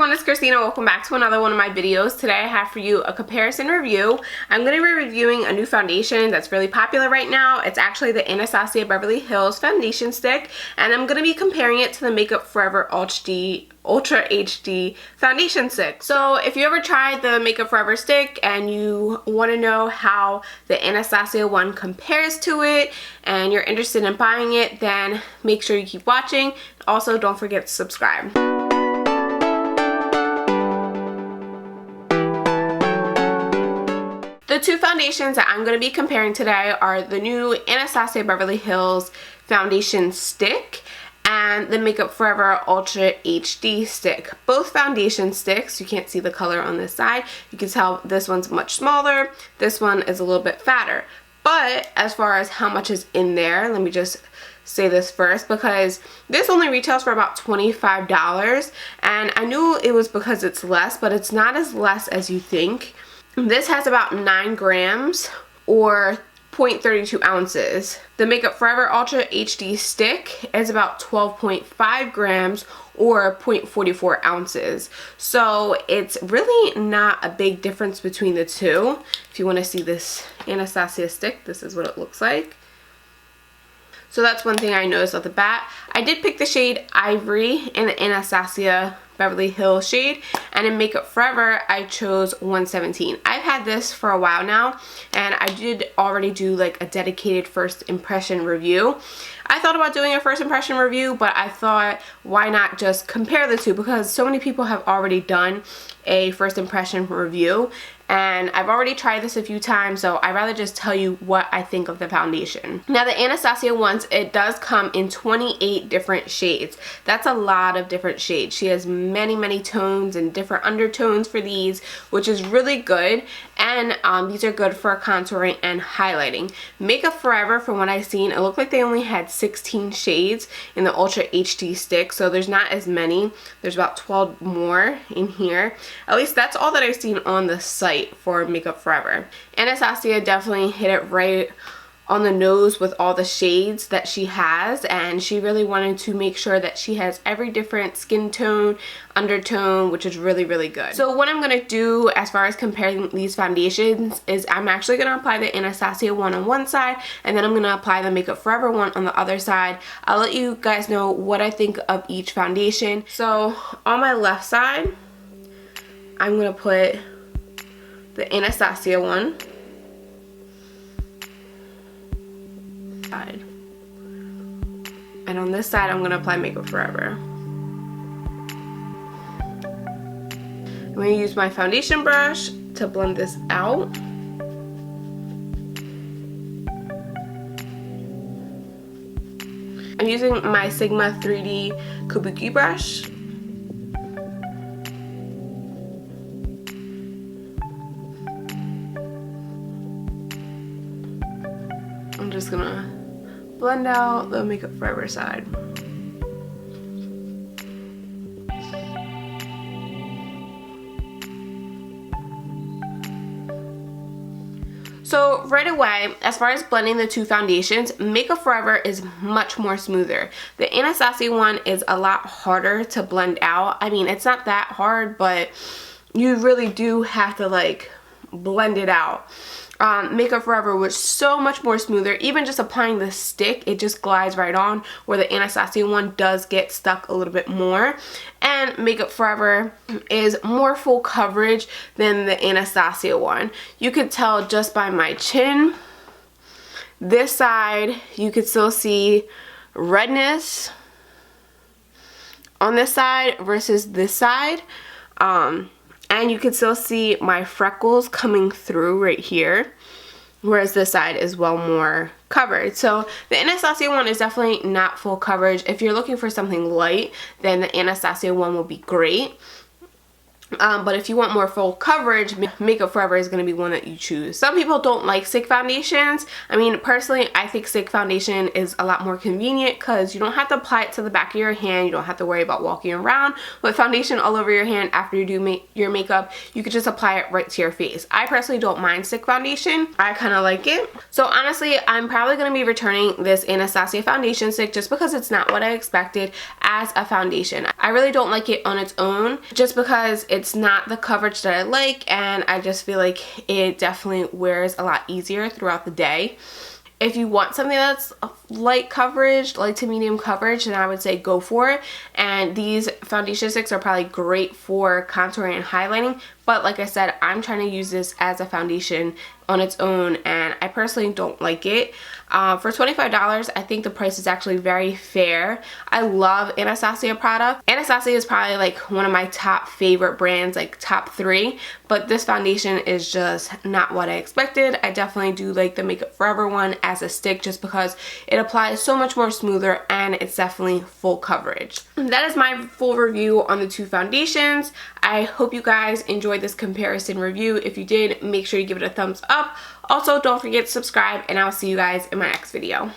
everyone, it's Christina. Welcome back to another one of my videos. Today I have for you a comparison review. I'm going to be reviewing a new foundation that's really popular right now. It's actually the Anastasia Beverly Hills foundation stick, and I'm going to be comparing it to the Makeup Forever Ultra HD foundation stick. So if you ever tried the Makeup Forever stick and you want to know how the Anastasia one compares to it and you're interested in buying it, then make sure you keep watching. Also, don't forget to subscribe. The two foundations that I'm going to be comparing today are the new Anastasia Beverly Hills foundation stick and the Makeup Forever Ultra HD stick. Both foundation sticks, you can't see the color on this side. You can tell this one's much smaller, this one is a little bit fatter. But as far as how much is in there, let me just say this first, because this only retails for about $25, and I knew it was because it's less, but it's not as less as you think. This has about 9 grams or 0.32 ounces. The Makeup Forever Ultra HD stick is about 12.5 grams or 0.44 ounces. So it's really not a big difference between the two. If you want to see this Anastasia stick, this is what it looks like. So that's one thing I noticed off the bat. I did pick the shade Ivory in the Anastasia Beverly Hills shade, and in Makeup Forever I chose 117. I've had this for a while now, and I did already do like a dedicated first impression review. I thought about doing a first impression review, but I thought, why not just compare the two, because so many people have already done a first impression review, and I've already tried this a few times, so I'd rather just tell you what I think of the foundation. Now the Anastasia ones, it does come in 28 different shades. That's a lot of different shades. She has many tones and different undertones for these, which is really good, and these are good for contouring and highlighting. Makeup Forever, from what I've seen, it looked like they only had 16 shades in the Ultra HD stick, so there's not as many. There's about 12 more in here. At least that's all that I've seen on the site for Makeup Forever. Anastasia definitely hit it right on the nose with all the shades that she has, and she really wanted to make sure that she has every different skin tone, undertone, which is really good. So what I'm going to do as far as comparing these foundations is I'm actually going to apply the Anastasia one on one side, and then I'm going to apply the Makeup Forever one on the other side. I'll let you guys know what I think of each foundation. So on my left side, I'm going to put the Anastasia one. And on this side, I'm going to apply Makeup Forever. I'm going to use my foundation brush to blend this out. I'm using my Sigma 3D Kabuki brush. I'm just going to blend out the Makeup Forever side. So right away, as far as blending the two foundations, Makeup Forever is much more smoother. The Anastasia one is a lot harder to blend out. I mean, it's not that hard, but you really do have to like blend it out. Makeup Forever was so much more smoother. Even just applying the stick, it just glides right on, where the Anastasia one does get stuck a little bit more. And Makeup Forever is more full coverage than the Anastasia one. You could tell just by my chin. This side, you could still see redness on this side versus this side. And you can still see my freckles coming through right here, whereas this side is well more covered. So the Anastasia one is definitely not full coverage. If you're looking for something light, then the Anastasia one will be great. But if you want more full coverage, Makeup Forever is going to be one that you choose. Some people don't like stick foundations. I mean, personally, I think stick foundation is a lot more convenient because you don't have to apply it to the back of your hand. You don't have to worry about walking around with foundation all over your hand after you do your makeup. You could just apply it right to your face. I personally don't mind stick foundation. I kind of like it. So honestly, I'm probably going to be returning this Anastasia foundation stick just because it's not what I expected as a foundation. I really don't like it on its own just because it's not the coverage that I like, and I just feel like it definitely wears a lot easier throughout the day. If you want something that's light coverage, light to medium coverage, then I would say go for it. And these foundation sticks are probably great for contouring and highlighting. But like I said, I'm trying to use this as a foundation on its own, and I personally don't like it. For $25, I think the price is actually very fair. I love Anastasia product. Anastasia is probably like one of my top favorite brands, like top 3, but this foundation is just not what I expected. I definitely do like the Makeup Forever one as a stick just because it applies so much more smoother and it's definitely full coverage. That is my full review on the 2 foundations. I hope you guys enjoyed this comparison review. If you did, make sure you give it a thumbs up. Also, don't forget to subscribe, and I'll see you guys in my next video.